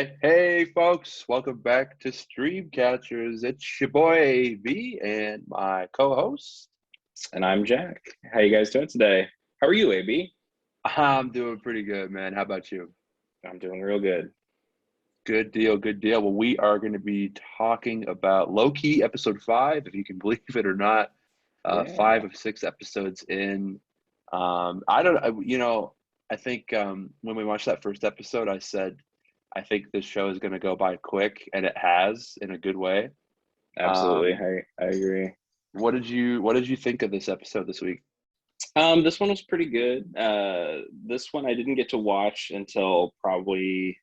Hey, folks, welcome back to Stream Catchers. It's your boy AB and my co-host. And I'm Jack. How you guys doing today? How are you, AB? I'm doing pretty good, man. How about you? I'm doing real good. Good deal, good deal. Well, we are going to be talking about Loki episode 5, if you can believe it or not. Five Yeah, of 6 episodes in. I don't, I think when we watched that first episode, I said, I think this show is going to go by quick, and it has in a good way. absolutely. Um, I agree. what did you think of this episode this week? This one was pretty good. This one I didn't get to watch until probably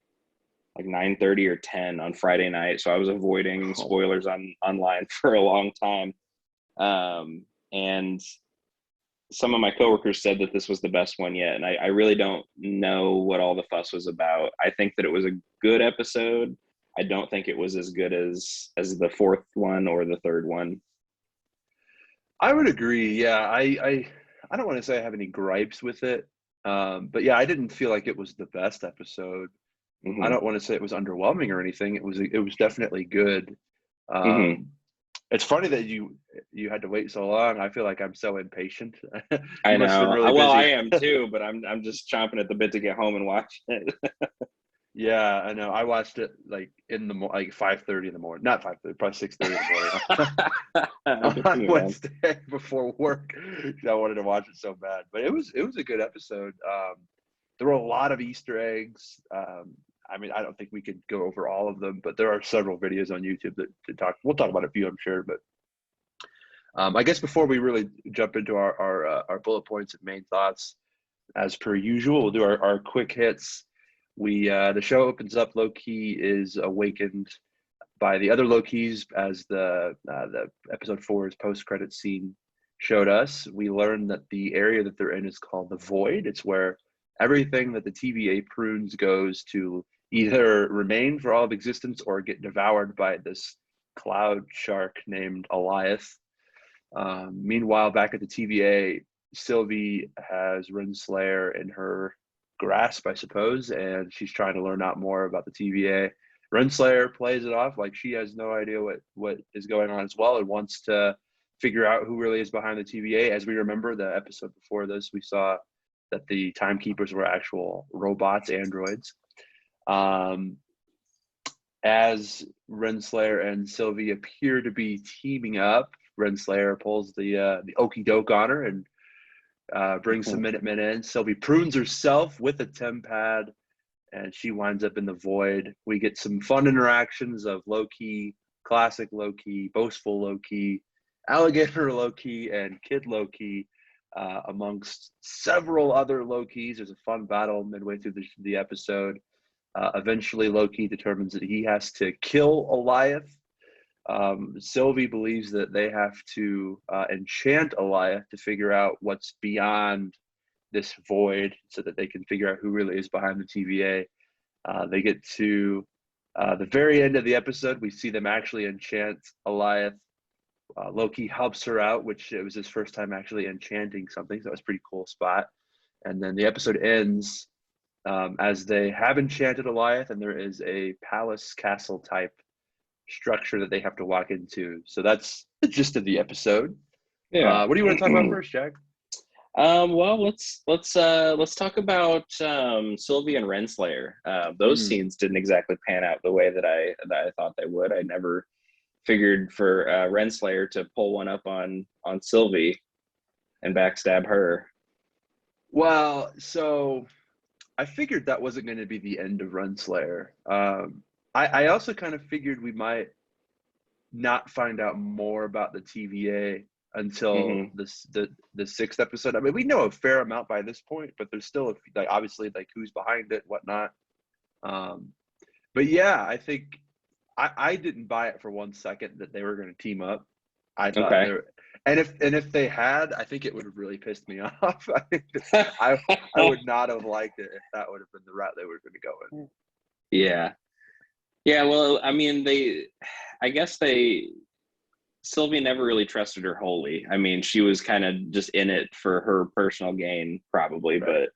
like 9:30 or 10 on Friday night, so I was avoiding Oh, spoilers online for a long time. And some of my coworkers said that this was the best one yet, and I really don't know what all the fuss was about. I think that it was a good episode. I don't think it was as good as the fourth one or the third one. I would agree. Yeah, I don't want to say I have any gripes with it, but yeah, I didn't feel like it was the best episode. I Hmm. don't want to say it was underwhelming or anything. It was definitely good. Hmm. Um, it's funny that you had to wait so long. I feel like I'm so impatient. I You must have been know. really Well, I busy. am too, but I'm just chomping at the bit to get home and watch it. Yeah, I know. I watched it like in the like 5:30 in the morning, not 5:30, probably 6:30 in the morning Good for on you, man. Wednesday before work. I wanted to watch it so bad, but it was a good episode. There were a lot of Easter eggs. I mean, I don't think we could go over all of them, but there are several videos on YouTube that to talk. We'll talk about a few, I'm sure. But I guess before we really jump into our bullet points and main thoughts, as per usual, we'll do our quick hits. The show opens up. Loki is awakened by the other Lokis, as the episode 4's post credit scene showed us. We learn that the area that they're in is called the Void. It's where everything that the TVA prunes goes to either remain for all of existence or get devoured by this cloud shark named Alioth. Meanwhile, back at the TVA, Sylvie has Renslayer in her grasp, I suppose, and she's trying to learn out more about the TVA. Renslayer plays it off like she has no idea what is going on as well, and wants to figure out who really is behind the TVA. As we remember, the episode before this, we saw that the timekeepers were actual robots, androids. Um, as Renslayer and Sylvie appear to be teaming up, Renslayer pulls the okey doke on her and brings some Minutemen in. Sylvie prunes herself with a tempad, and she winds up in the void. We get some fun interactions of Loki, classic Loki, boastful Loki, alligator Loki, and Kid Loki, amongst several other Lokis. There's a fun battle midway through the episode. Eventually, Loki determines that he has to kill Alioth. Sylvie believes that they have to enchant Alioth to figure out what's beyond this void so that they can figure out who really is behind the TVA. They get to the very end of the episode. We see them actually enchant Alioth. Loki helps her out, which it was his first time actually enchanting something. So that was a pretty cool spot. And then the episode ends as they have enchanted Alioth, and there is a palace castle type structure that they have to walk into. So that's the gist of the episode. Yeah. What do you want to talk about first, Jack? Well, let's talk about Sylvie and Renslayer. Those Mm. scenes didn't exactly pan out the way that I thought they would. I never figured for Renslayer to pull one up on Sylvie and backstab her. Well, so I figured that wasn't going to be the end of Renslayer. I also kind of figured we might not find out more about the TVA until Hmm. the sixth episode. I mean, we know a fair amount by this point, but there's still like obviously like who's behind it, whatnot. Um, but yeah, I think I didn't buy it for 1 second that they were going to team up. I thought Okay. they're and if they had, I think it would have really pissed me off. I would not have liked it if that would have been the route they were going to go in. Yeah. Yeah, well, I mean, I guess Sylvie never really trusted her wholly. I mean, she was kind of just in it for her personal gain, probably, Right. but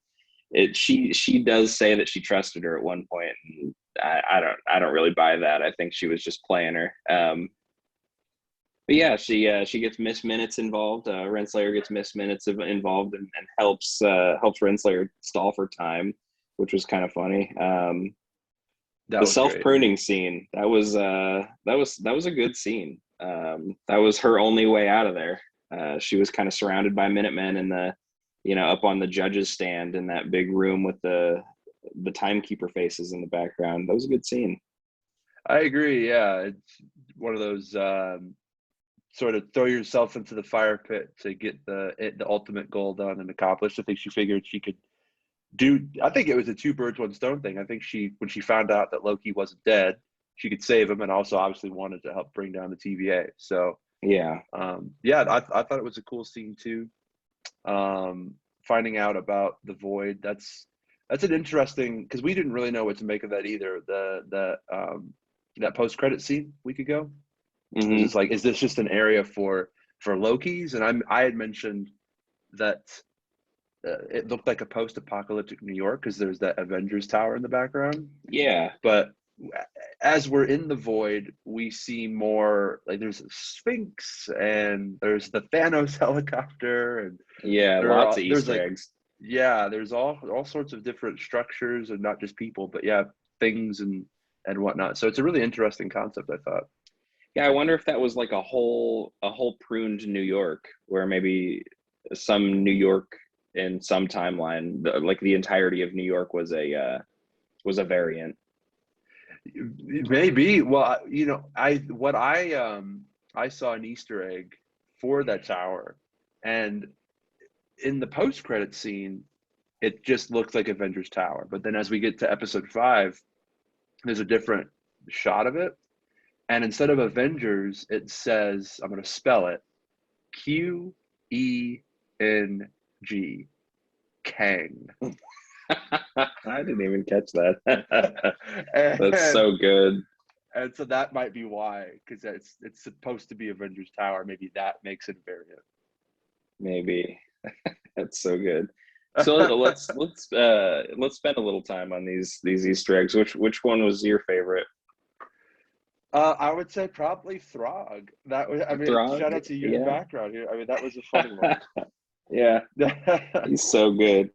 she does say that she trusted her at one point, and I don't really buy that. I think she was just playing her. But yeah, she gets Miss Minutes involved. Renslayer gets Miss Minutes involved, and helps Renslayer stall for time, which was kind of funny. That The was self great. pruning scene, that was a good scene. That was her only way out of there. She was kind of surrounded by Minutemen in the, up on the judges stand in that big room with the timekeeper faces in the background. That was a good scene. I agree. Yeah, it's one of those sort of throw yourself into the fire pit to get the ultimate goal done and accomplished. I think she figured she could do. I think it was a two birds one stone thing. I think when she found out that Loki wasn't dead, she could save him, and also obviously wanted to help bring down the TVA. So Yeah, yeah, I thought it was a cool scene too. Finding out about the void, that's an interesting, because we didn't really know what to make of that either. That post credit scene week ago. Is mm-hmm. this like, is this just an area for Loki's? And I had mentioned that it looked like a post apocalyptic New York because there's that Avengers Tower in the background. Yeah, But as we're in the void, we see more, like there's a Sphinx and there's the Thanos helicopter, and yeah, lots of there's Easter like, eggs. yeah, there's all sorts of different structures, and not just people, but yeah, things and whatnot. So it's a really interesting concept, I thought. Yeah, I wonder if that was like a whole pruned New York, where maybe some New York in some timeline, like the entirety of New York was a variant. Maybe. Well, I saw an Easter egg for that tower, and in the post credit scene, it just looks like Avengers Tower. But then as we get to episode 5, there's a different shot of it, and instead of Avengers, it says, I'm going to spell it, Qeng, Kang. I didn't even catch that. That's and so good. and so that might be why, because it's supposed to be Avengers Tower. Maybe that makes it a variant. Maybe. That's so good. So let's spend a little time on these Easter eggs. Which one was your favorite? I would say probably Throg. That was, I mean, Throg? shout out to your Yeah. background here. I mean, that was a funny one. Yeah, he's so good.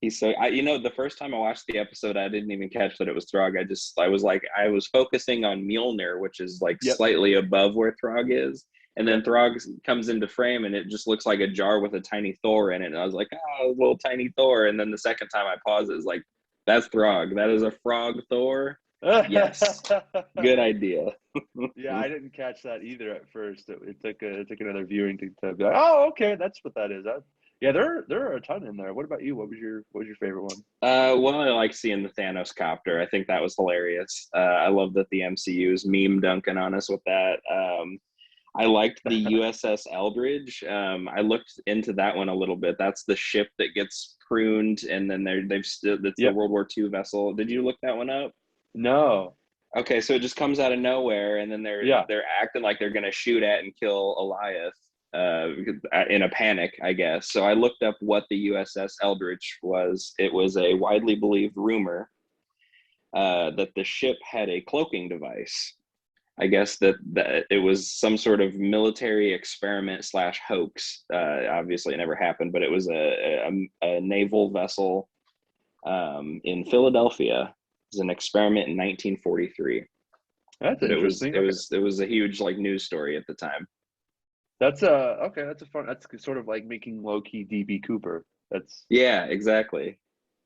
He's so the first time I watched the episode, I didn't even catch that it was Throg. I was focusing on Mjolnir, which is like Yep. slightly above where Throg is. And then Yep. Throg comes into frame and it just looks like a jar with a tiny Thor in it. And I was like, oh, little tiny Thor. And then the second time I paused, it's like, that's Throg. That is a frog Thor. Yes. Good idea. Yeah, I didn't catch that either at first. It took another viewing to be like, oh, okay, that's what that is. Yeah, there are a ton in there. What about you? What was your favorite one? Well, I like seeing the Thanos copter. I think that was hilarious. I love that the MCU is meme dunking on us with that. I liked the USS Eldridge. I looked into that one a little bit. That's the ship that gets pruned, and then that's the Yep. World War II vessel. Did you look that one up? No. Okay, so it just comes out of nowhere, and then they're acting like they're gonna shoot at and kill Alioth in a panic, I guess. So I looked up what the USS Eldridge was. It was a widely believed rumor that the ship had a cloaking device. I guess that it was some sort of military experiment / hoax. Obviously, it never happened, but it was a naval vessel in Philadelphia. It was an experiment in 1943. That's But interesting. it was a huge like news story at the time. That's okay. That's sort of like making Loki DB Cooper. Yeah, exactly.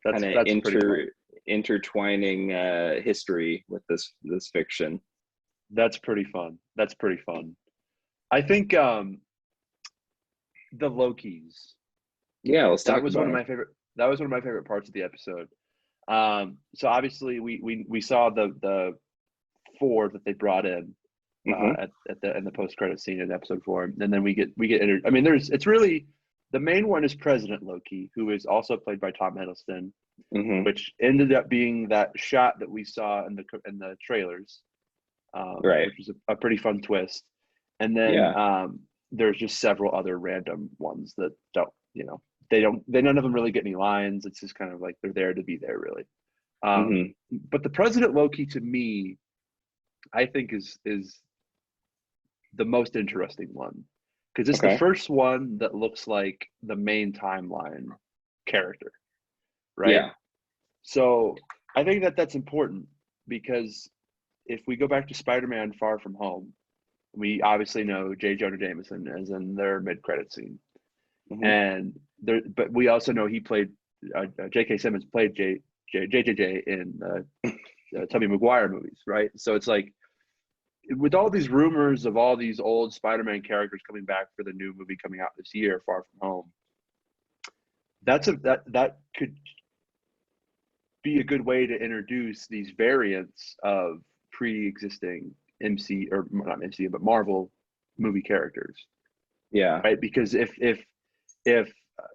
Kind of That's pretty fun. intertwining history with this fiction. That's pretty fun. That's pretty fun. I think the Lokis. Yeah, let's That talk was about one of them. my favorite. That was one of my favorite parts of the episode. So obviously we saw the 4 that they brought in Mm-hmm. at the in the post credit scene in episode 4, and then we get I mean, it's really, the main one is President Loki, who is also played by Tom Hiddleston, Mm-hmm. which ended up being that shot that we saw in the trailers, Right. which was a pretty fun twist. And then Yeah. there's just several other random ones that don't, none of them really get any lines. It's just kind of like they're there to be there, really. Mm-hmm. But the President Loki, to me, I think is the most interesting one, because it's the Okay. first one that looks like the main timeline character, right? Yeah. So I think that that's important, because if we go back to Spider-Man Far From Home, we obviously know J. Jonah Jameson as in their mid-credit scene, Mm-hmm. and there, but we also know he played J.K. Simmons played JJJ in Tobey Maguire movies, right? So it's like, with all these rumors of all these old Spider-Man characters coming back for the new movie coming out this year, Far From Home, that could be a good way to introduce these variants of pre-existing MC, or not MC, but Marvel movie characters, Yeah. right? Because if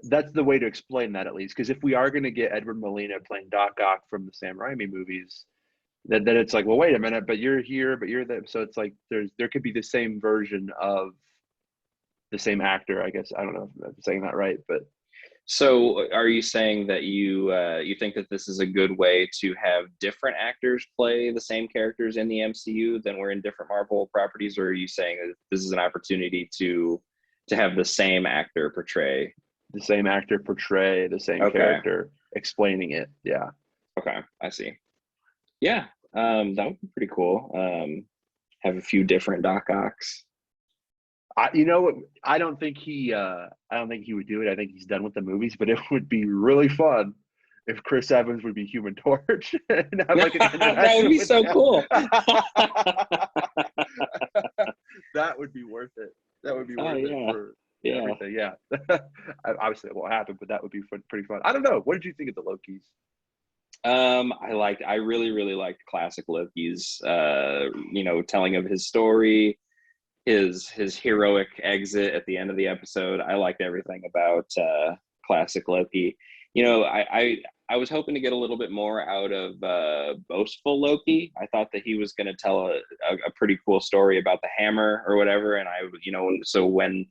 that's the way to explain that, at least, because if we are going to get Edward Molina playing Doc Ock from the Sam Raimi movies, then it's like, well, wait a minute, but you're here, but you're there. So it's like there could be the same version of the same actor, I guess. I don't know if I'm saying that right, but So, are you saying that you think that this is a good way to have different actors play the same characters in the MCU than were in different Marvel properties, or are you saying that this is an opportunity to have the same actor portray? the same actor portray the same Okay, character explaining it. Yeah. okay, I see. Yeah, that would be pretty cool. Have a few different Doc Ocks. You know what? I don't think he would do it. I think he's done with the movies, but it would be really fun if Chris Evans would be Human Torch and have like an That would interaction be with so him. cool. That would be worth it. That would be Oh worth it yeah, for yeah. everything. Yeah. Obviously it won't happen, but that would be fun, pretty fun. I don't know. What did you think of the Lokis? I really, really liked classic Loki's, telling of his story, his heroic exit at the end of the episode. I liked everything about classic Loki. I was hoping to get a little bit more out of boastful Loki. I thought that he was going to tell a pretty cool story about the hammer or whatever, and so when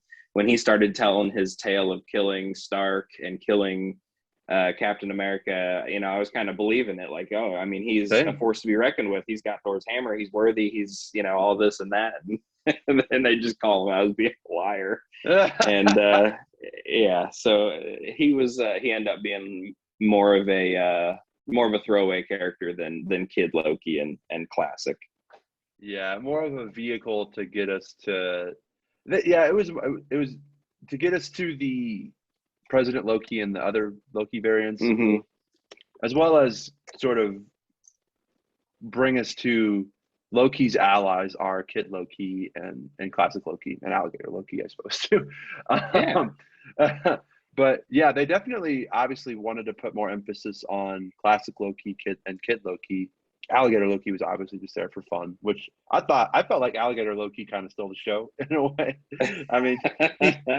he started telling his tale of killing Stark and killing Captain America, I was kind of believing it. Like, oh, I mean, he's a Same. force to be reckoned with. He's got Thor's hammer. He's worthy. He's, all this and that. And then they just call him out as being a liar. And yeah, so he ended up being more of a throwaway character than Kid Loki and classic. Yeah, more of a vehicle to get us to. Yeah, it was to get us to the President Loki and the other Loki variants, Mm-hmm. as well as sort of bring us to Loki's allies are Kid Loki and Classic Loki and Alligator Loki, I suppose too. Yeah. But yeah, they definitely obviously wanted to put more emphasis on Classic Loki, Kid Loki. Alligator Loki was obviously just there for fun, which I felt like Alligator Loki kind of stole the show in a way. I mean,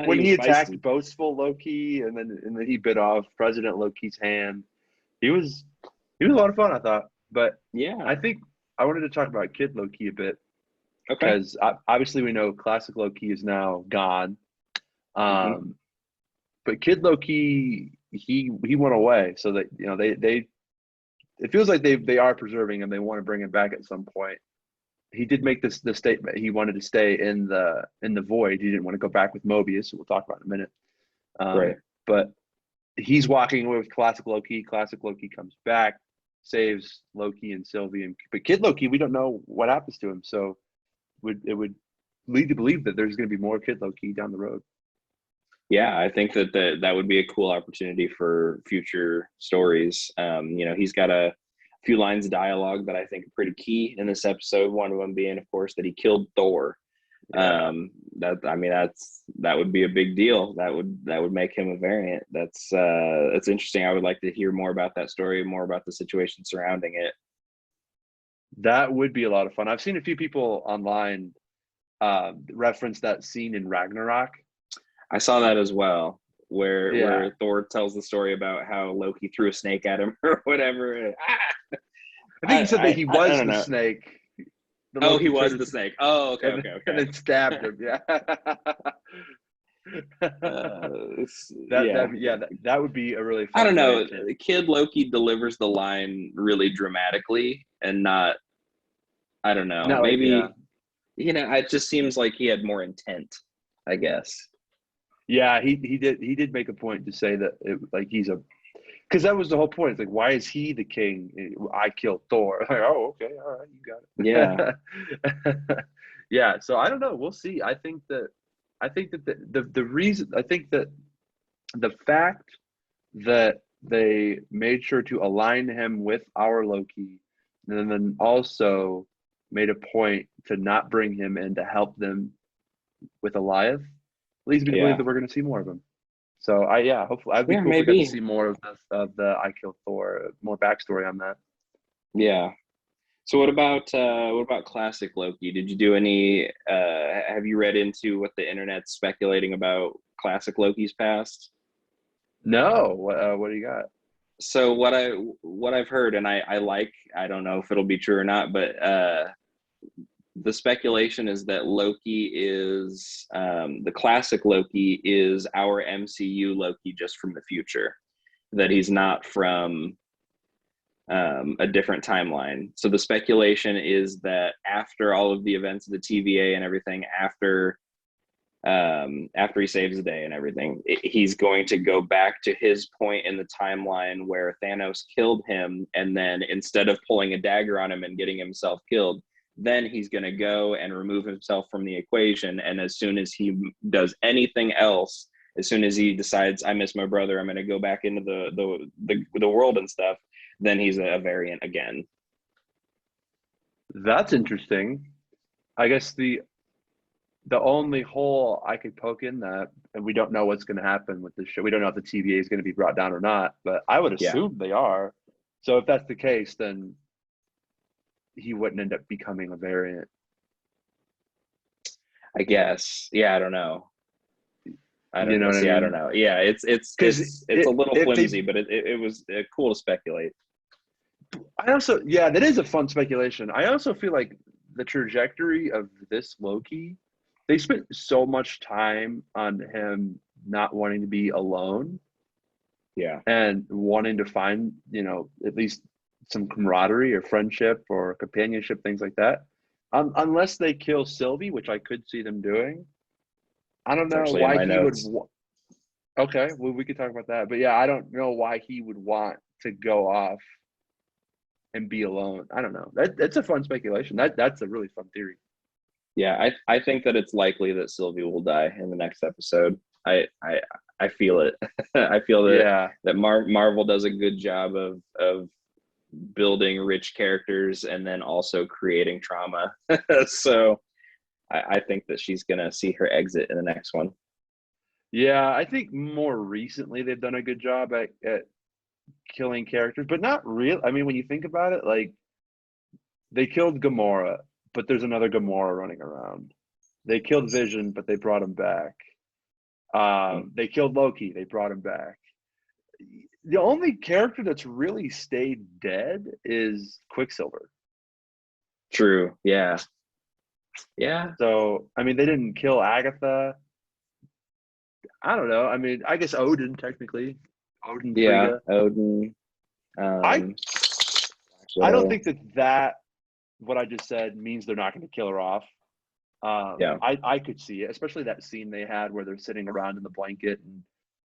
when He he was attacked feisty. boastful Loki and then he bit off President Loki's hand, he was he was a lot of fun, I thought. But Yeah. I think I wanted to talk about Kid Loki a bit, Okay. because obviously we know Classic Loki is now gone, Mm-hmm. but Kid Loki, he went away, so that they it feels like they are preserving him. They want to bring him back at some point. He did make the statement he wanted to stay in the void. He didn't want to go back with Mobius, who we'll talk about in a minute. Right. But he's walking away with Classic Loki. Classic Loki comes back, saves Loki and Sylvie, but Kid Loki, we don't know what happens to him. So it would lead to believe that there's going to be more Kid Loki down the road. Yeah, I think that would be a cool opportunity for future stories. He's got a few lines of dialogue that I think are pretty key in this episode. One of them being, of course, that he killed Thor. Yeah, That would be a big deal. That would make him a variant. That's interesting. I would like to hear more about that story, more about the situation surrounding it. that would be a lot of fun. I've seen a few people online reference that scene in Ragnarok. I saw that as well, Yeah, where Thor tells the story about how Loki threw a snake at him or whatever. I think he said that he I was don't the know. snake. The Oh, he Loki was turned the snake. Oh, okay, and okay, and then stabbed him. Yeah, Yeah. That would be a really I don't fun way know. to. Kid Loki delivers the line really dramatically and not, I don't know. Not like, yeah. Maybe, it just seems like he had more intent, I guess. Yeah, he did make a point to say that like he's a, because that was the whole point. It's like, why is he the king? I killed Thor. Like, oh, okay, all right, Yeah. you got it. Yeah, so I don't know. We'll see. I think that the reason, I think that the fact that they made sure to align him with our Loki, and then also made a point to not bring him in to help them with Alioth, leads me to believe Yeah. that we're going to see more of him. So yeah, hopefully, I'd be Yeah, cool if we got to maybe. see more of the I Killed Thor, more backstory on that. Yeah. So what about classic Loki? Did you do any have you read into what the internet's speculating about classic Loki's past? No, what do you got? So what I've heard, and I don't know if it'll be true or not, but the speculation is that Loki is the classic Loki is our MCU Loki just from the future, that he's not from a different timeline. So the speculation is that after all of the events of the TVA and everything, after he saves the day and everything, he's going to go back to his point in the timeline where Thanos killed him, and then instead of pulling a dagger on him and getting himself killed, then he's going to go and remove himself from the equation. And as soon as he does anything else, as soon as he decides, I miss my brother, I'm going to go back into the world and stuff, then he's a variant again. That's interesting. I guess the only hole I could poke in that, and we don't know what's going to happen with this show. We don't know if the TVA is going to be brought down or not, but I would Yeah, assume they are. So if that's the case, then he wouldn't end up becoming a variant. I guess. Yeah, I don't know. I You don't know know. what I See, I don't mean? know. Yeah, Because it's a little if flimsy, they, but it was cool to speculate. I also, yeah, that is a fun speculation. I also feel like the trajectory of this Loki, they spent so much time on him not wanting to be alone Yeah, and wanting to find, at least some camaraderie or friendship or companionship, things like that. Unless they kill Sylvie, which I could see them doing. I don't it's know actually in why my he would. notes. Okay, well, we could talk about that. But yeah, I don't know why he would want to go off and be alone. I don't know. That's a fun speculation. That's a really fun theory. Yeah, I think that it's likely that Sylvie will die in the next episode. I feel it. I feel Yeah, that Marvel does a good job of building rich characters and then also creating trauma. So I think that she's gonna see her exit in the next one. yeah. I think more recently they've done a good job at killing characters, but not real. I mean, when you think about it, like they killed Gamora, but there's another Gamora running around. They killed Vision, but they brought him back. They killed Loki. They brought him back. The only character that's really stayed dead is Quicksilver. True. Yeah. Yeah. So, I mean, they didn't kill Agatha. I don't know. I mean, I guess Odin technically, Odin Yeah. Frigga. Odin. I Um, I don't Widow. think that what I just said means they're not going to kill her off. Yeah. I could see it, especially that scene they had where they're sitting around in the blanket and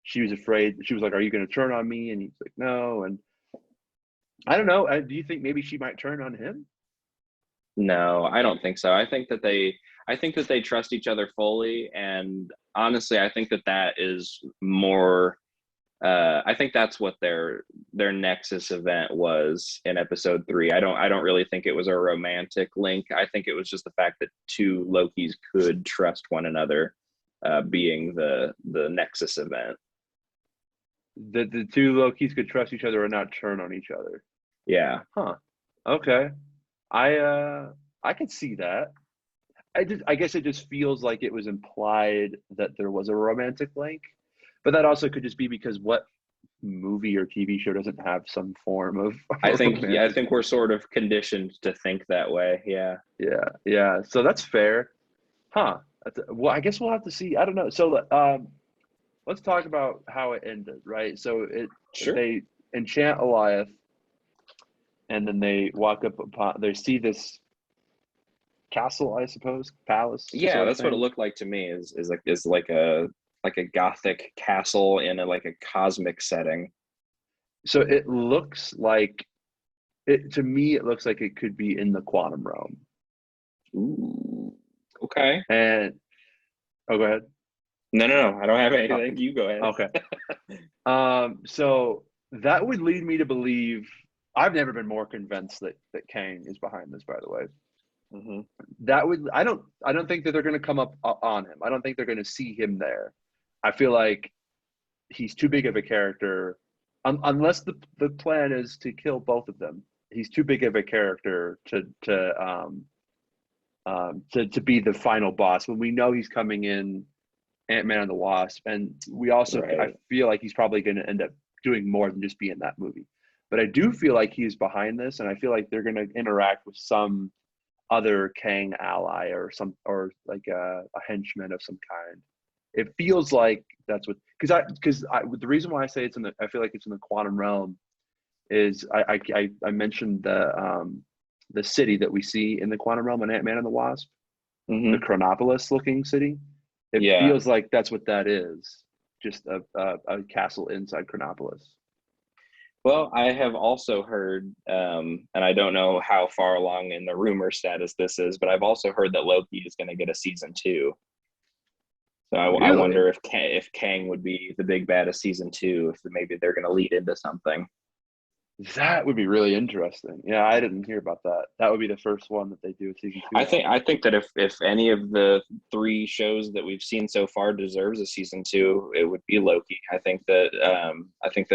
she was afraid. She was like, "Are you going to turn on me?" And he's like, "No." And I don't know. Do you think maybe she might turn on him? No, I don't think so. I think that they trust each other fully, and honestly, I think that is more. I think that's what their Nexus event was in episode 3. I don't really think it was a romantic link. I think it was just the fact that two Lokis could trust one another, being the Nexus event. That the two Lokis could trust each other and not turn on each other. Yeah, Huh. Okay. I could see that. I guess it just feels like it was implied that there was a romantic link, but that also could just be because what movie or TV show doesn't have some form of I a think yeah, I romantic think link? we're sort of conditioned to think that way. Yeah, Yeah, yeah. So that's fair, huh? Well, I guess we'll have to see. I don't know. So, let's talk about how it ended, right? So Sure. they enchant Alioth, and then they walk up upon, they see this castle, I suppose, palace Yeah, sort of that's what it thing. looked like to me. Is like a gothic castle in a like a cosmic setting. So it looks like it to me. It looks like it could be in the quantum realm. Ooh. Okay. And oh, go ahead. No, no, no. I don't have Oh, anything. You go ahead. okay. So that would lead me to believe. I've never been more convinced that Kang is behind this. By the way, Hmm. that would I don't think that they're going to come up on him. I don't think they're going to see him there. I feel like he's too big of a character, unless the plan is to kill both of them. He's too big of a character to be the final boss when we know he's coming in Ant-Man and the Wasp, and we also I Right. feel like he's probably going to end up doing more than just be in that movie. But I do feel like he's behind this, and I feel like they're going to interact with some other Kang ally or like a henchman of some kind. It feels like that's what because the reason why I say I feel like it's in the quantum realm is I mentioned the city that we see in the quantum realm in Ant-Man and the Wasp, the Hmm. Chronopolis looking city. It Yeah. feels like that's what that is, just a castle inside Chronopolis. Well, I have also heard, and I don't know how far along in the rumor status this is, but I've also heard that Loki is going to get a season two. So I Really? wonder if Kang would be the big bad of season two, if maybe they're going to lead into something. That would be really interesting. Yeah, I didn't hear about that. That would be the first one that they do with season two on. I think that if any of the three shows that we've seen so far deserves a season two, it would be Loki. I think that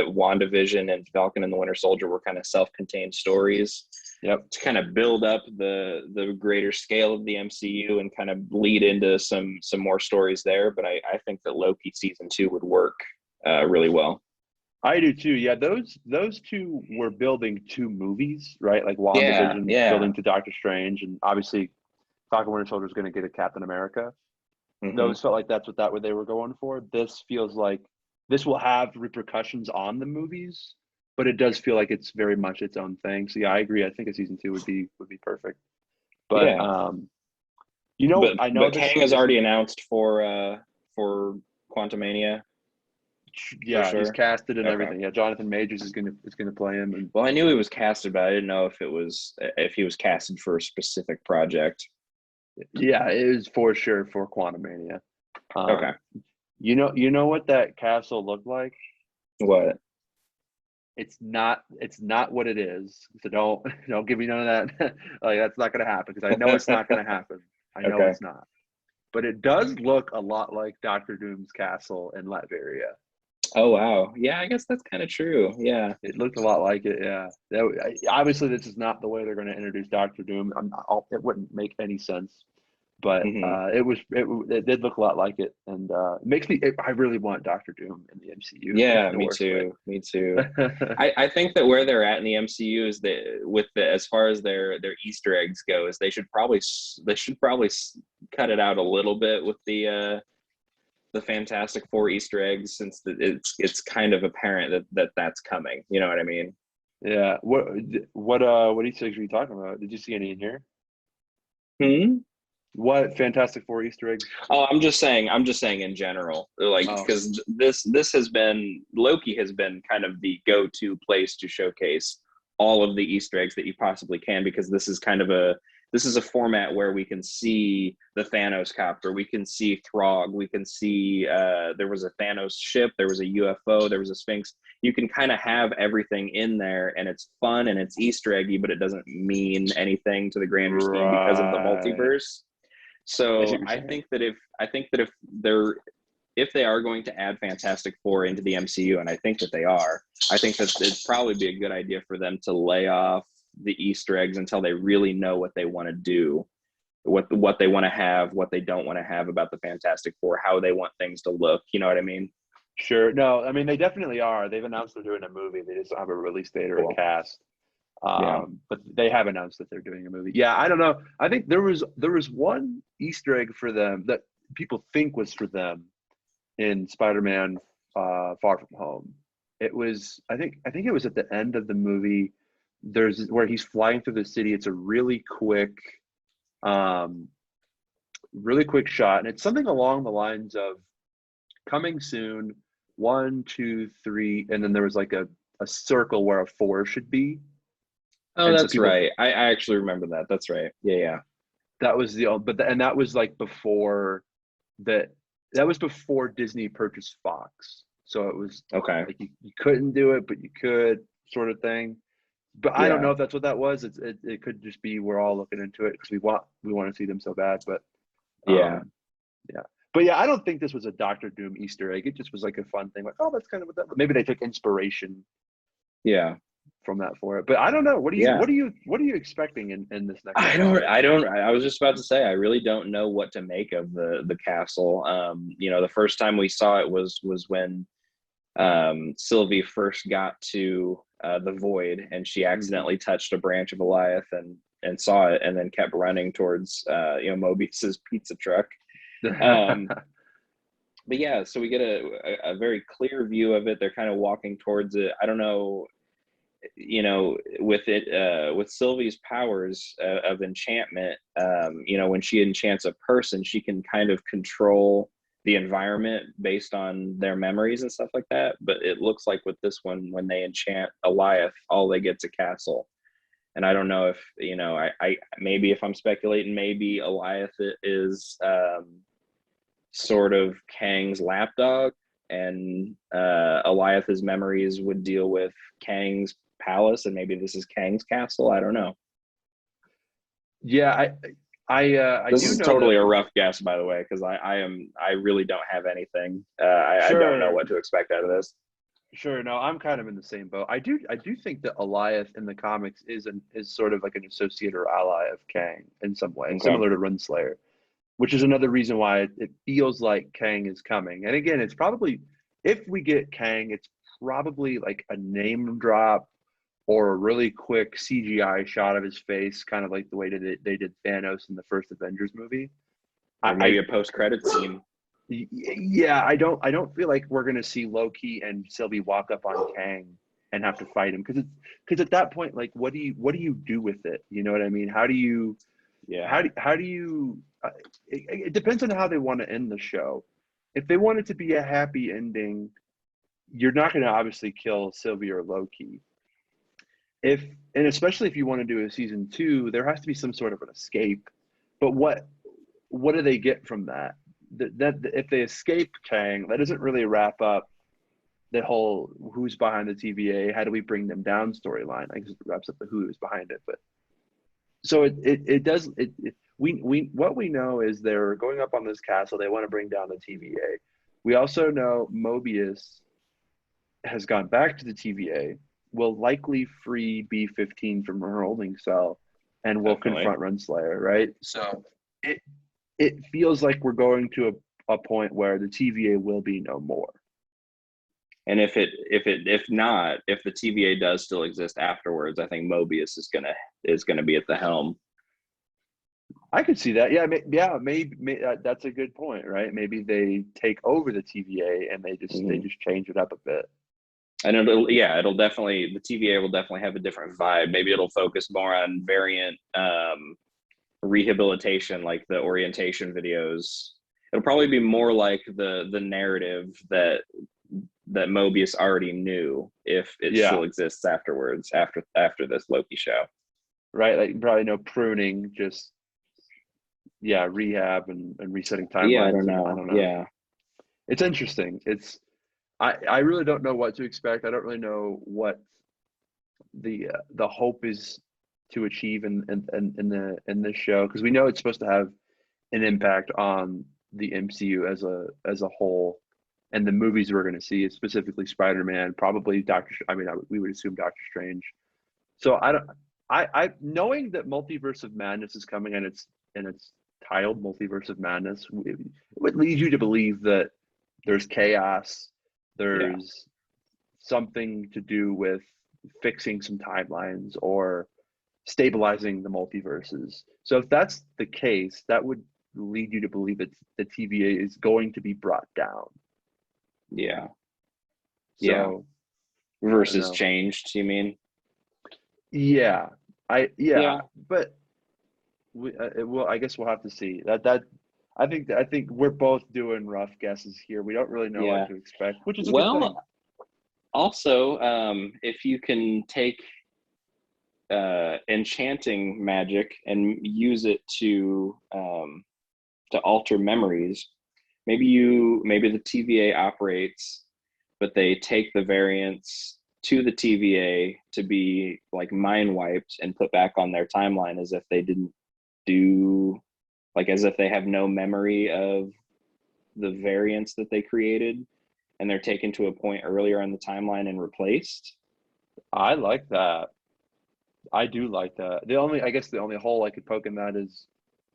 WandaVision and Falcon and the Winter Soldier were kind of self-contained stories Yep. to kind of build up the greater scale of the MCU and kind of lead into some more stories there. But I think that Loki season two would work really well. I do too. Yeah, those two were building two movies, right? Like Yeah, WandaVision yeah. building to Doctor Strange, and obviously Falcon Winter Soldier is going to get a Captain America. Hmm. Those felt like that's what they were going for. This feels like this will have repercussions on the movies, but it does feel like it's very much its own thing. So yeah, I agree. I think a season two would be perfect. But Yeah. I know But this Kang is isn't. already announced for Quantumania for Yeah, he's sure. casted and Okay. everything. Yeah, Jonathan Majors is gonna play him, and Well, I knew he was casted, but I didn't know if he was casted for a specific project. yeah, it is for sure for Quantumania. Okay. Um, you know what that castle looked like? What? It's not what it is. So don't give me none of that. Like that's not gonna happen because I know it's not gonna happen. I know Okay. it's not. But it does look a lot like Doctor Doom's castle in Latveria. Oh wow. Yeah, I guess that's kind of true. Yeah. It looked a lot like it, yeah. Obviously, this is not the way they're going to introduce Doctor Doom. It wouldn't make any sense, but Hmm. it did look a lot like it, and it makes me. I really want Doctor Doom in the MCU in Yeah, the me worst way. too. Me too. I think that where they're at in the MCU is that with the as far as their Easter eggs go, is they should probably cut it out a little bit with the Fantastic Four Easter eggs, since it's kind of apparent that's coming. You know what I mean? Yeah. What Easter eggs were you talking about? Did you see any in here? Hmm. What Fantastic Four Easter eggs? Oh, I'm just saying in general, like Oh, because this has been Loki has been kind of the go-to place to showcase all of the Easter eggs that you possibly can, because this is a format where we can see the Thanos copter, we can see Throg, we can see there was a Thanos ship, there was a UFO, there was a Sphinx. You can kind of have everything in there, and it's fun and it's Easter eggy, but it doesn't mean anything to the grander scheme because of the right. multiverse. I see So what you're saying. I think that they're if they are going to add Fantastic Four into the MCU, and I think that they are, I think that it'd probably be a good idea for them to lay off the Easter eggs until they really know what they want to do, what they want to have, what they don't want to have about the Fantastic Four, how they want things to look. You know what I mean? Sure. No, I mean they definitely are. They've announced they're doing a movie. They just don't have a release date or a Cool. cast. Yeah. But they have announced that they're doing a movie. Yeah, I don't know. I think there was one Easter egg for them that people think was for them in Spider-Man Far From Home. It was I think it was at the end of the movie. There's where he's flying through the city. It's a um, really quick shot, and it's something along the lines of coming soon, 1, 2, 3, and then there was like a circle where a 4 should be, Oh, and so that's people right. I actually remember that. That's right. Yeah, yeah. that was and that was like before that that was before Disney purchased Fox. So it was Okay. like you couldn't do it, but you could sort of thing. But I don't Yeah. know if that's what that was. It could just be we're all looking into it because we want to see them so bad. But Yeah. um, yeah. But yeah, I don't think this was a Doctor Doom Easter egg. It just was like a fun thing. Like, oh, that's kind of what that. Maybe they took inspiration Yeah. from that for it. But I don't know. Yeah. What are you expecting in this next I was just about to say I really don't know what to make of the castle. The first time we saw it was when Sylvie first got to the void, and she Mhm. accidentally touched a branch of Alioth and saw it, and then kept running towards Mobius's pizza truck. Um, but yeah, so we get a very clear view of it. They're kind of walking towards it. I don't know, with it, with Sylvie's powers of enchantment, when she enchants a person, she can kind of control the environment based on their memories and stuff like that. But it looks like with this one, when they enchant Alioth, all they get's a castle. And I don't know if, I maybe, if I'm speculating, maybe Alioth is sort of Kang's lapdog, and Alioth's memories would deal with Kang's palace, and maybe this is Kang's castle. I don't know. Yeah, I This do is know that totally a rough guess, by the way, because I really don't have anything. I don't know sure, what to expect out of this. sure. No, I'm kind of in the same boat. I do think that Alioth in the comics is sort of like an associate or ally of Kang in some way, Okay. similar to Renslayer, which is another reason why it feels like Kang is coming. And again, it's probably if we get Kang, it's probably like a name drop or a really quick CGI shot of his face, kind of like the way that they did Thanos in the first Avengers movie. Or maybe a post-credit scene. Yeah, I don't feel like we're gonna see Loki and Sylvie walk up on Kang and have to fight him because at that point, like, what do you do with it? You know what I mean? Yeah. How do you? It depends on how they want to end the show. If they want it to be a happy ending, you're not going to obviously kill Sylvie or Loki. If and especially if you want to do a season 2, there has to be some sort of an escape. But what do they get from that? That if they escape Kang, that doesn't really wrap up the whole who's behind the TVA, how do we bring them down storyline. I guess it wraps up the who is behind it, but so it does we what we know is they're going up on this castle. They want to bring down the TVA. We also know Mobius has gone back to the TVA, will likely free B-15 from her holding cell, and will Definitely. confront Renslayer. Right. So it it feels like we're going to a point where the TVA will be no more. And if the TVA does still exist afterwards, I think Mobius is gonna be at the helm. I could see that. Yeah, maybe that's a good point, right? Maybe they take over the TVA and they Mm-hmm. just change it up a bit. And it'll definitely, the TVA will definitely have a different vibe. Maybe it'll focus more on variant rehabilitation, like the orientation videos. It'll probably be more like the narrative that Mobius already knew, if it Yeah, still exists afterwards, after this Loki show. right. Like probably no pruning, just yeah, rehab and resetting Yeah, I timelines. don't And I know. don't know. Yeah. It's interesting. I really don't know what to expect. I don't really know what the hope is to achieve in this show because we know it's supposed to have an impact on the MCU as a whole and the movies we're going to see, specifically Spider-Man, probably we would assume Doctor Strange. So I don't I knowing that Multiverse of Madness is coming and it's titled Multiverse of Madness, it would lead you to believe that there's chaos, Yeah. there's something to do with fixing some timelines or stabilizing the multiverses. So if that's the case, that would lead you to believe that the TVA is going to be brought down. Yeah. Yeah. So I don't Versus know. changed, you mean? Yeah, Yeah. but well, I guess we'll have to see. I think we're both doing rough guesses here. We don't really know what Yeah. to expect, which is a good thing. Well, also, if you can take enchanting magic and use it to alter memories, maybe the TVA operates, but they take the variants to the TVA to be like mind wiped and put back on their timeline as if they didn't do, like as if they have no memory of the variants that they created, and they're taken to a point earlier on the timeline and replaced. I like that. I do like that. I guess the only hole I could poke in that is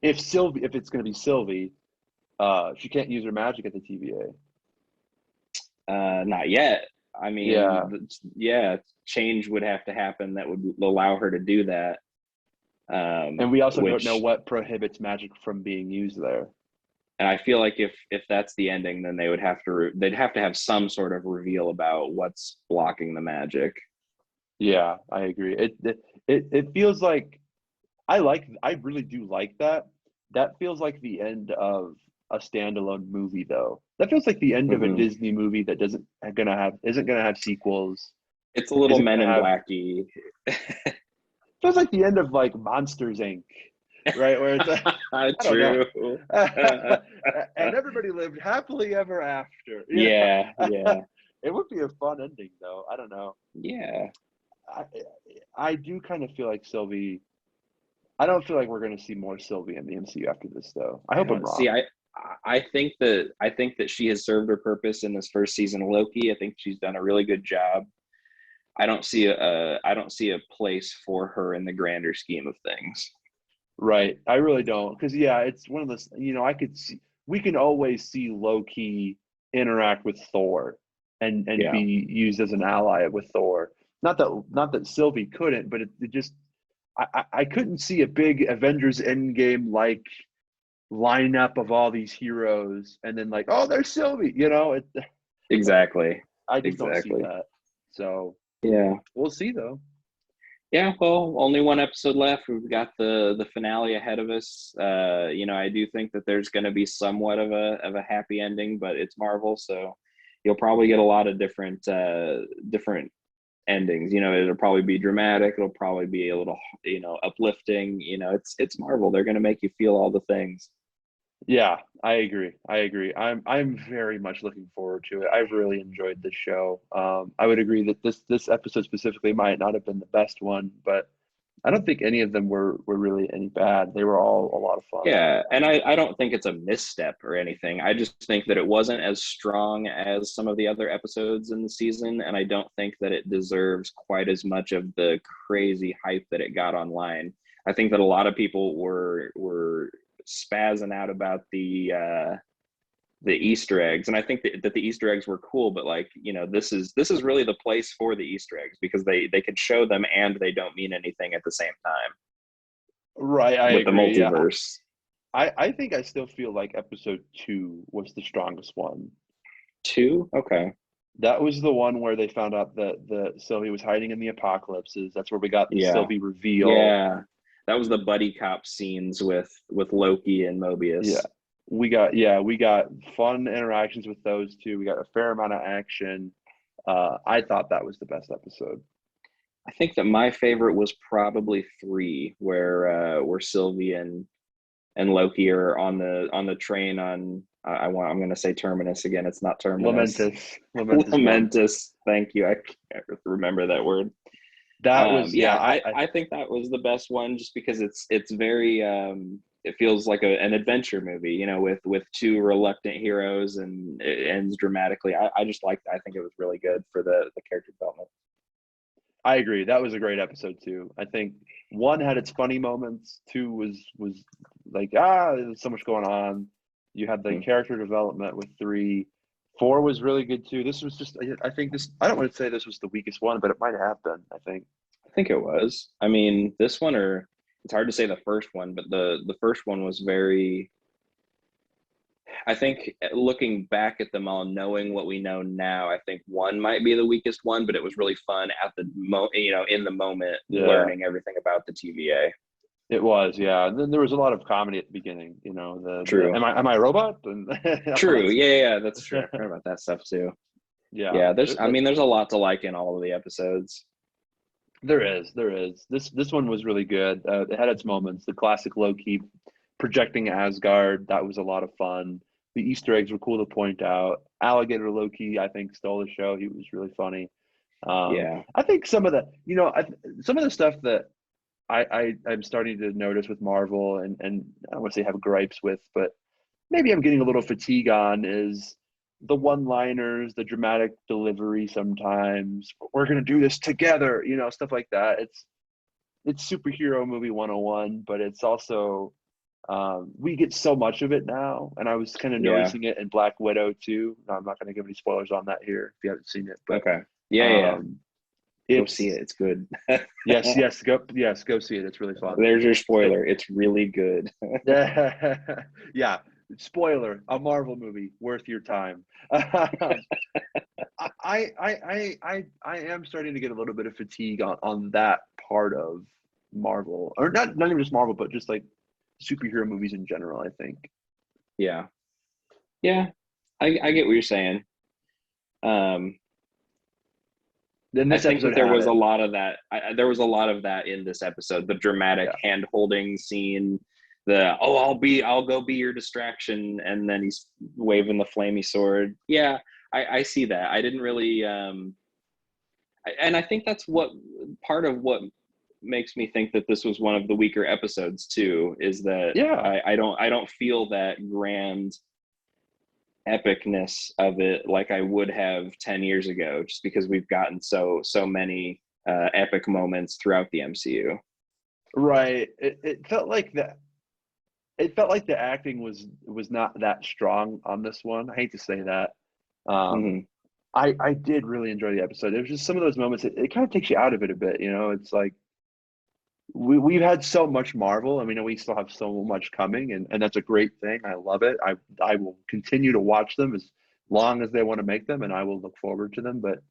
if it's going to be Sylvie, she can't use her magic at the TVA. Not yet. I Yeah, mean, yeah, change would have to happen that would allow her to do that. and we also don't know Which, what prohibits magic from being used there. and I feel like if that's the ending, then they'd have to have some sort of reveal about what's blocking the magic. Yeah, I agree. It feels like I really do like that. That feels like the end of a standalone movie though. That feels like the end of a Mm-hmm. Disney movie that isn't gonna have sequels, It's a little isn't Men gonna in have Blacky. feels like the end of like Monsters Inc. Right? Where it's I don't know. True. And everybody lived happily ever after. Yeah, yeah, It would be a fun ending though. I don't know. yeah. I I do kind of feel like Sylvie. I don't feel like we're going to see more Sylvie in the MCU after this, though. I I hope I'm don't see. wrong. I think that she has served her purpose in this first season of Loki. I think she's done a really good job. I don't see a place for her in the grander scheme of things. Right. I really don't. Because, yeah, it's one of those, we can always see Loki interact with Thor and Yeah, be used as an ally with Thor. Not that Sylvie couldn't, but it just, I couldn't see a big Avengers Endgame like lineup of all these heroes and then like, oh, there's Sylvie, exactly, I just don't see exactly. that. So Yeah, we'll see though. yeah. Well, only one episode left. We've got the finale ahead of us. I do think that there's going to be somewhat of a happy ending, but it's Marvel, so you'll probably get a lot of different endings. It'll probably be dramatic. It'll probably be a little, uplifting. It's Marvel. They're going to make you feel all the things. Yeah, I agree. I agree. I'm very much looking forward to it. I've really enjoyed this show. I would agree that this episode specifically might not have been the best one, but I don't think any of them were really any bad. They were all a lot of fun. Yeah, and I don't think it's a misstep or anything. I just think that it wasn't as strong as some of the other episodes in the season, and I don't think that it deserves quite as much of the crazy hype that it got online. I think that a lot of people were spazzing out about the Easter eggs, and I think that the Easter eggs were cool. But like, this is really the place for the Easter eggs because they can show them and they don't mean anything at the same time Right, I with the agree. Yeah, multiverse. I think I still feel like episode two was the strongest one. Two, okay. That was the one where they found out that the Sylvie was hiding in the apocalypses. That's where we got the Yeah. Sylvie reveal. Yeah. That was the buddy cop scenes with Loki and Yeah. Mobius. We got fun interactions with those two. We got a fair amount of action. I thought that was the best episode. I think that my favorite was probably three, where Sylvie and Loki are on the train on I'm going to say Terminus again. It's not Terminus. Lamentus one. Lamentus. Thank you. I can't remember that word. That was Yeah, yeah. I think that was the best one just because it's very it feels like an adventure movie, with two reluctant heroes and it ends dramatically. I just liked I think it was really good for the character development. I agree. That was a great episode too. I think one had its funny moments. Two was like there's so much going on. You had the Hmm. character development with three. Four was really good too. This was just I think this I don't want to say this was the weakest one, but it might have been. I think. I think it was. I mean, this one it's hard to say the first one, but the first one was very I think looking back at them all, knowing what we know now, I think one might be the weakest one, but it was really fun at the in the moment, learning everything about the TVA. It was, yeah. And then there was a lot of comedy at the beginning, you know, the True. am I a robot? And True. Yeah, that's true. I forgot about that stuff too. Yeah. Yeah, there's a lot to like in all of the episodes. There is. This one was really good. It had its moments. The classic Loki projecting Asgard, that was a lot of fun. The Easter eggs were cool to point out. Alligator Loki, I think, stole the show. He was really funny. Yeah. I think some of the, some of the stuff that I'm starting to notice with Marvel, and I don't want to say have gripes with, but maybe I'm getting a little fatigue on, is the one-liners, the dramatic delivery. Sometimes we're gonna do this together, stuff like that. It's superhero movie 101, but it's also we get so much of it now, and I was kind of noticing it in Black Widow too. No, I'm not going to give any spoilers on that here if you haven't seen it, but okay, yeah. Go see it. It's good. yes, go see it. It's really fun. There's your spoiler. It's really good. Yeah. Spoiler: a Marvel movie worth your time. I am starting to get a little bit of fatigue on that part of Marvel, or not even just Marvel, but just like superhero movies in general, I think. Yeah. I get what you're saying. I think that there was a lot of that. There was a lot of that in this episode. The dramatic hand-holding scene. I'll go be your distraction, and then he's waving the flamey sword. Yeah, I see that. I didn't really, and I think that's what part of what makes me think that this was one of the weaker episodes too. Is that I don't feel that grand epicness of it like I would have 10 years ago, just because we've gotten so many epic moments throughout the MCU. Right. It felt like that. It felt like the acting was not that strong on this one. I hate to say that. I did really enjoy the episode. It was just some of those moments. It kind of takes you out of it a bit. It's like we've had so much Marvel. I mean, we still have so much coming, and that's a great thing. I love it. I will continue to watch them as long as they want to make them, and I will look forward to them. But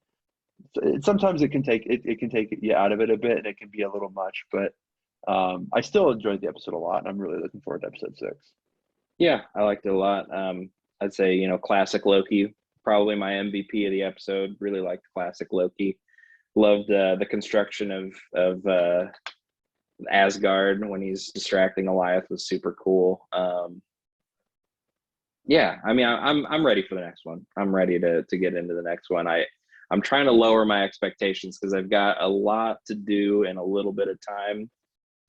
sometimes it can take you out of it a bit, and it can be a little much. But I still enjoyed the episode a lot, and I'm really looking forward to episode 6. Yeah, I liked it a lot. I'd say classic Loki, probably my MVP of the episode. Really liked classic Loki. Loved the construction of Asgard when he's distracting Alioth was super cool. Yeah, I mean, I'm ready for the next one. I'm ready to get into the next one. I'm trying to lower my expectations because I've got a lot to do in a little bit of time.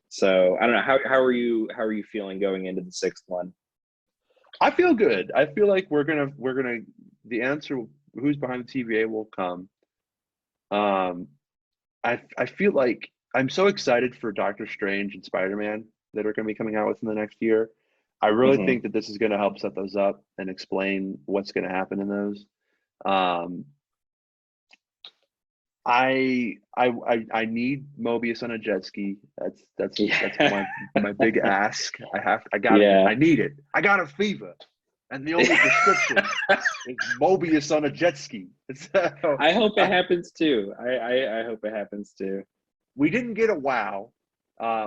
So I don't know. How are you feeling going into the 6th one? I feel good. I feel like we're gonna the answer who's behind the TVA will come. I feel like I'm so excited for Doctor Strange and Spider-Man that are going to be coming out within the next year. I really think that this is going to help set those up and explain what's going to happen in those. I need Mobius on a jet ski. That's my big ask. I need it. I got a fever, and the only prescription is Mobius on a jet ski. So, I hope it happens too. I hope it happens too. We didn't get a wow.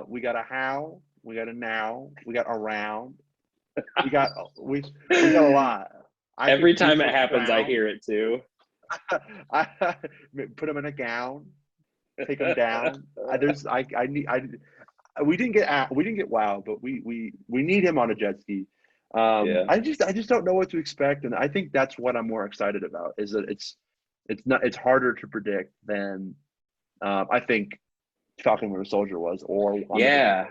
We got a how. We got a now. We got around. We got a lot. Every time it happens, I hear it too. I put him in a gown, take him down. We didn't get wow, but we need him on a jet ski. I just don't know what to expect, and I think that's what I'm more excited about. Is that it's harder to predict than I think Falcon and Winter Soldier was, or yeah.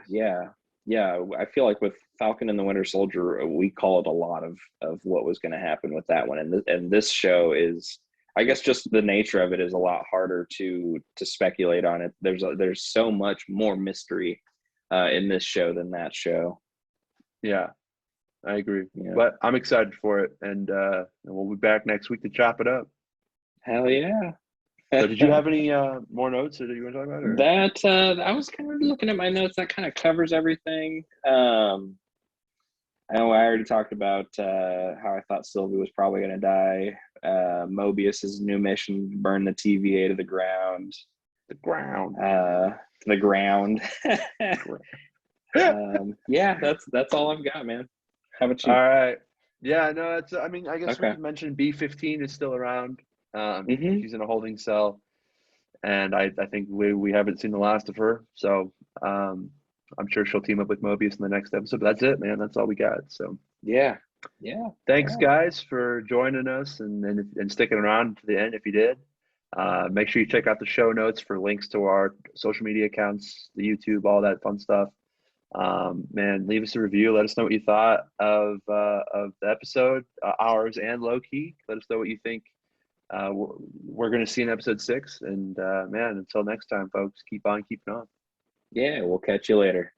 I feel like with Falcon and the Winter Soldier, we called a lot of what was going to happen with that one, and this show is, I guess, just the nature of it is a lot harder to speculate on it. There's so much more mystery in this show than that show. Yeah, I agree. Yeah. But I'm excited for it, and we'll be back next week to chop it up. Hell yeah. So did you have any more notes that you want to talk about? Or? That I was kind of looking at my notes. That kind of covers everything. I know I already talked about how I thought Sylvie was probably going to die. Mobius's new mission: burn the TVA to the ground. The ground. To the ground. Yeah, that's all I've got, man. How about All you? right. Yeah, no, it's, I mean, I guess we Okay. could mention B-15 is still around. Hmm. She's in a holding cell, and I think we haven't seen the last of her. So I'm sure she'll team up with Mobius in the next episode. But that's it, man. That's all we got. So Yeah. Yeah. All thanks, right. guys, for joining us and sticking around to the end if you did. Make sure you check out the show notes for links to our social media accounts, the YouTube, all that fun stuff. Man, leave us a review. Let us know what you thought of the episode, ours and Loki. Let us know what you think. We're going to see in episode 6. And man, until next time, folks, keep on keeping on. Yeah, we'll catch you later.